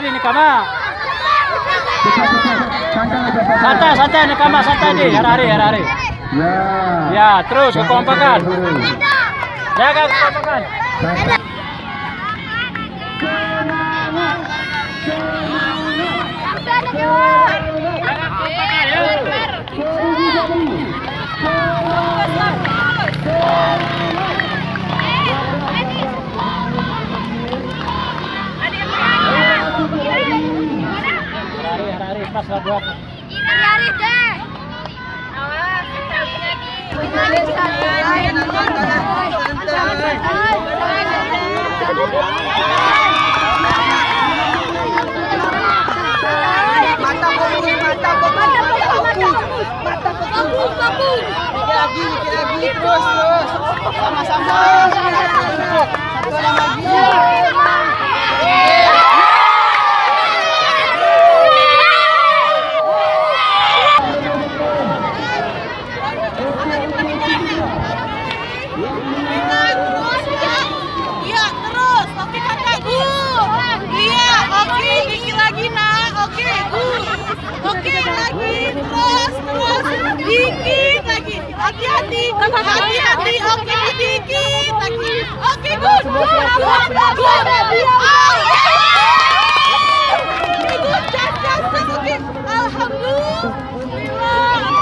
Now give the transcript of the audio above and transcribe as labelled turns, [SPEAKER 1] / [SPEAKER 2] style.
[SPEAKER 1] di Nikama. Santai Nikama, santai di hari-hari. Ya, terus kekompakan. Jaga kekompakan. Hari-hari pas lah buat.
[SPEAKER 2] Hari-hari deh. Awas,
[SPEAKER 3] lagi terus sama-sama satu lagi.
[SPEAKER 2] Dikit lagi, hati-hati, oke, dikit lagi, oke, good, just, oke.